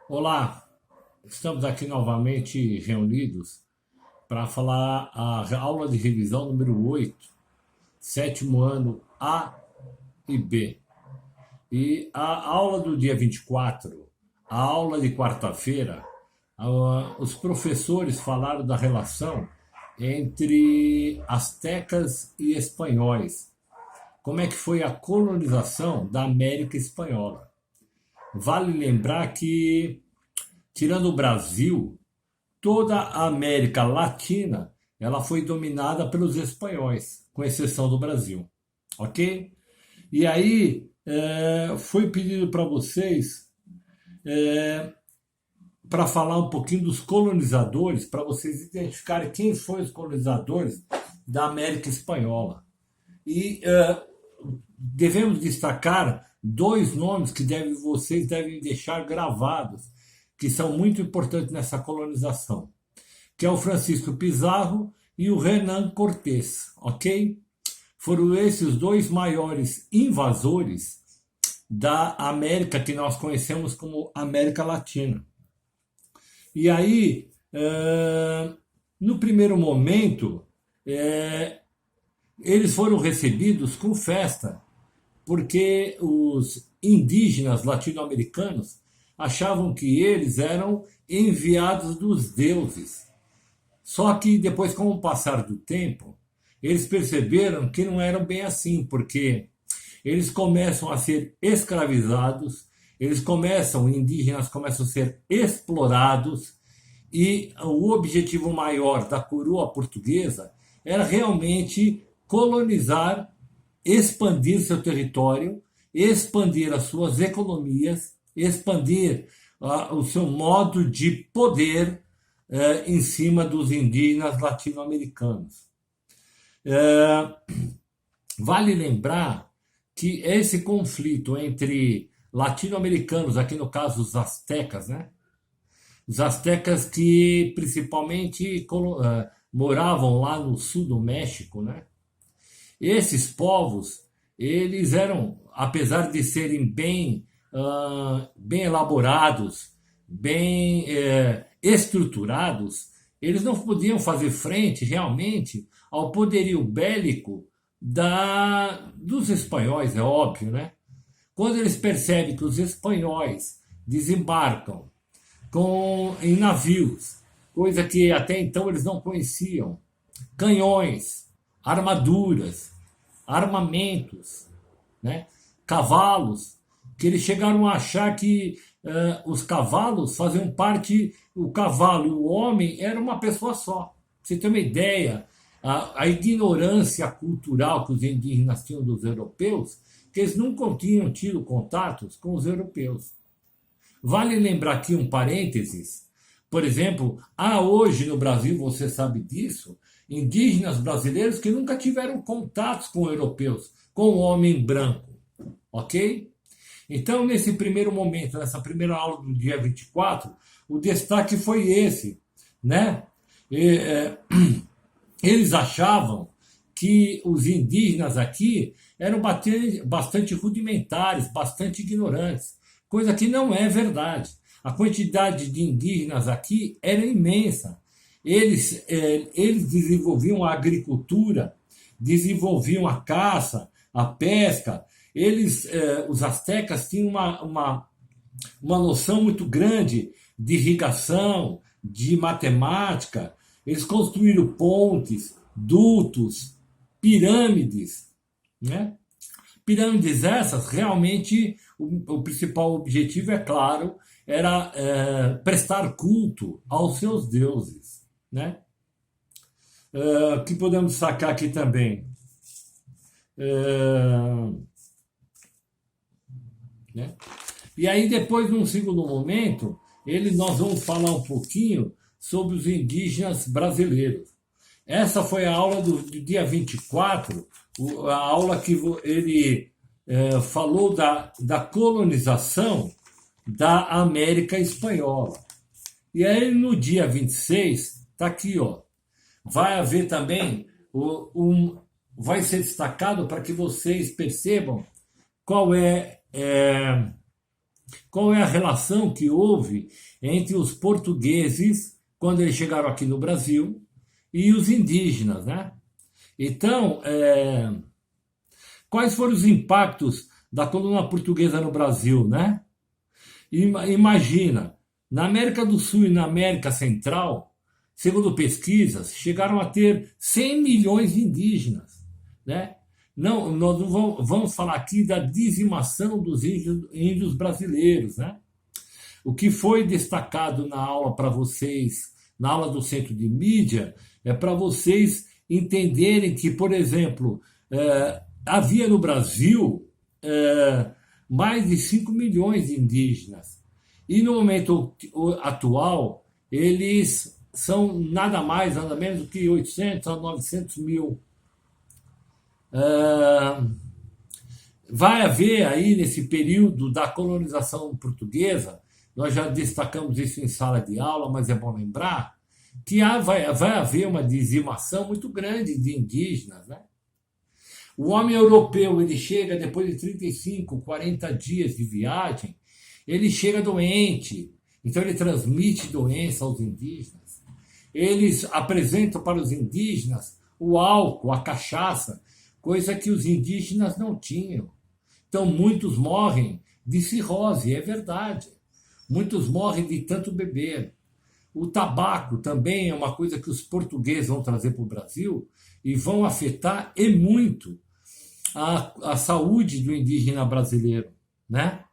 Olá, estamos aqui novamente reunidos para falar a aula de revisão número 8, sétimo ano A e B. E a aula do dia 24, a aula de quarta-feira, os professores falaram da relação entre astecas e espanhóis. Como é que foi a colonização da América Espanhola? Vale lembrar que, tirando o Brasil, toda a América Latina ela foi dominada pelos espanhóis, com exceção do Brasil, ok? E aí foi pedido para vocês para falar um pouquinho dos colonizadores, para vocês identificarem quem foram os colonizadores da América Espanhola. E devemos destacar dois nomes que vocês devem deixar gravados, que são muito importantes nessa colonização, que é o Francisco Pizarro e o Renan Cortés, ok? Foram esses os dois maiores invasores da América que nós conhecemos como América Latina. E aí, no primeiro momento, eles foram recebidos com festa, porque os indígenas latino-americanos achavam que eles eram enviados dos deuses. Só que depois, com o passar do tempo, eles perceberam que não eram bem assim, porque eles começam a ser escravizados, indígenas começam a ser explorados, e o objetivo maior da coroa portuguesa era realmente colonizar, expandir seu território, expandir as suas economias, expandir o seu modo de poder em cima dos indígenas latino-americanos. Vale lembrar que esse conflito entre latino-americanos, aqui no caso os astecas, né? Os astecas que principalmente moravam lá no sul do México, né? Esses povos, eles eram, apesar de serem bem elaborados, bem estruturados, eles não podiam fazer frente realmente ao poderio bélico dos espanhóis, é óbvio, né? Quando eles percebem que os espanhóis desembarcam em navios, coisa que até então eles não conheciam, canhões, armaduras, armamentos, né? Cavalos, que eles chegaram a achar que os cavalos faziam parte, o cavalo e o homem era uma pessoa só. Pra você ter uma ideia, a ignorância cultural que os indígenas tinham dos europeus, que eles nunca tinham tido contatos com os europeus. Vale lembrar aqui um parênteses, por exemplo, há hoje no Brasil, você sabe disso, indígenas brasileiros que nunca tiveram contatos com europeus, com o homem branco, ok? Então, nesse primeiro momento, nessa primeira aula do dia 24, o destaque foi esse, né? Eles achavam que os indígenas aqui eram bastante rudimentares, bastante ignorantes, coisa que não é verdade. A quantidade de indígenas aqui era imensa. Eles desenvolviam a agricultura, desenvolviam a caça, a pesca. Os astecas tinham uma noção muito grande de irrigação, de matemática. Eles construíram pontes, dutos, pirâmides, né? Pirâmides essas, realmente, o principal objetivo, é claro, era prestar culto aos seus deuses, né? Que podemos sacar aqui também. Né? E aí depois, num segundo momento, nós vamos falar um pouquinho sobre os indígenas brasileiros. Essa foi a aula do dia 24, a aula que ele falou da colonização da América Espanhola. E aí no dia 26, está aqui, ó, vai haver também, vai ser destacado para que vocês percebam qual é qual é a relação que houve entre os portugueses, quando eles chegaram aqui no Brasil, e os indígenas, né? Então, quais foram os impactos da colônia portuguesa no Brasil, né? Imagina, na América do Sul e na América Central, segundo pesquisas, chegaram a ter 100 milhões de indígenas, né? Não, nós não vamos falar aqui da dizimação dos índios brasileiros, né? O que foi destacado na aula para vocês, na aula do Centro de Mídia, é para vocês entenderem que, por exemplo, havia no Brasil mais de 5 milhões de indígenas. E no momento atual, eles são nada mais, nada menos do que 800 a 900 mil. Vai haver aí, nesse período da colonização portuguesa, nós já destacamos isso em sala de aula, mas é bom lembrar, que vai haver uma dizimação muito grande de indígenas, né? O homem europeu, ele chega depois de 35, 40 dias de viagem, ele chega doente, então ele transmite doença aos indígenas. Eles apresentam para os indígenas o álcool, a cachaça, coisa que os indígenas não tinham. Então muitos morrem de cirrose, é verdade. Muitos morrem de tanto beber. O tabaco também é uma coisa que os portugueses vão trazer para o Brasil e vão afetar e muito a saúde do indígena brasileiro, né?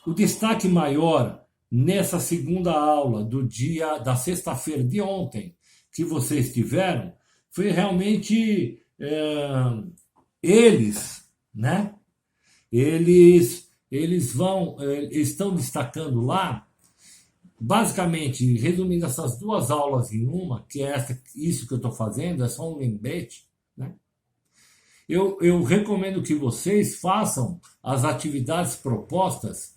O destaque maior nessa segunda aula do dia da sexta-feira de ontem que vocês tiveram foi realmente eles, né? Eles estão destacando lá, basicamente, resumindo essas duas aulas em uma, que é isso que eu estou fazendo, é só um lembrete, né? Eu recomendo que vocês façam as atividades propostas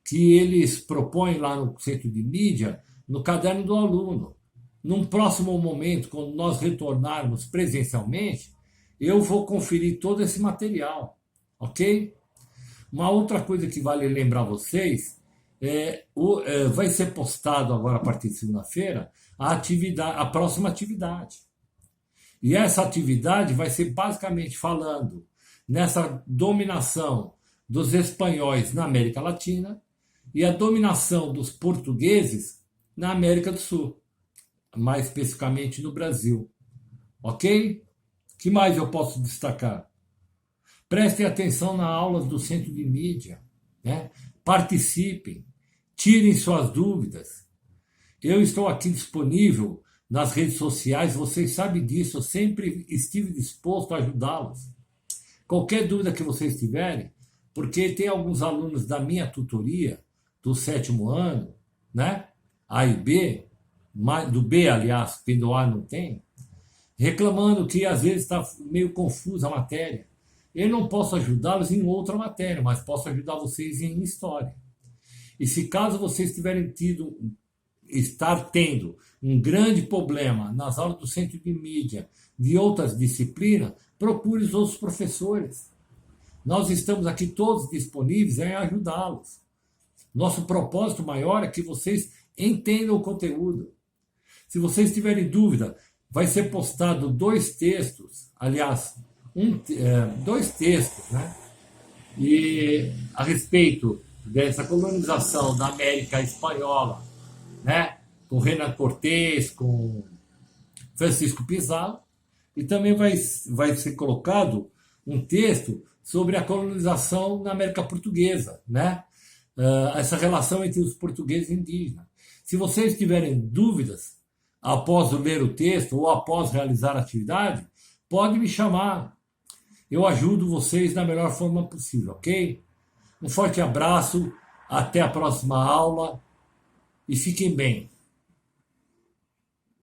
que eles propõem lá no Centro de Mídia, no caderno do aluno. Num próximo momento, quando nós retornarmos presencialmente, eu vou conferir todo esse material, ok? Uma outra coisa que vale lembrar vocês vai ser postado agora a partir de segunda-feira a próxima atividade. E essa atividade vai ser basicamente falando nessa dominação dos espanhóis na América Latina e a dominação dos portugueses na América do Sul, mais especificamente no Brasil. Ok? O que mais eu posso destacar? Prestem atenção nas aulas do Centro de Mídia, né? Participem, tirem suas dúvidas. Eu estou aqui disponível nas redes sociais, vocês sabem disso, eu sempre estive disposto a ajudá-los. Qualquer dúvida que vocês tiverem, porque tem alguns alunos da minha tutoria, do 7º ano, né? A e B, do B, aliás, porque do A não tem, reclamando que às vezes está meio confusa a matéria. Eu não posso ajudá-los em outra matéria, mas posso ajudar vocês em história. E se caso vocês estar tendo um grande problema nas aulas do Centro de Mídia, de outras disciplinas, procure os outros professores. Nós estamos aqui todos disponíveis em ajudá-los. Nosso propósito maior é que vocês entendam o conteúdo. Se vocês tiverem dúvida, vai ser postado 2 textos, aliás, 2 textos, né? E a respeito dessa colonização da América Espanhola, né? Com Renan Cortés, com Francisco Pizarro, e também vai ser colocado um texto sobre a colonização na América Portuguesa, né? Essa relação entre os portugueses e indígenas. Se vocês tiverem dúvidas após ler o texto ou após realizar a atividade, pode me chamar. Eu ajudo vocês da melhor forma possível, ok? Um forte abraço, até a próxima aula e fiquem bem.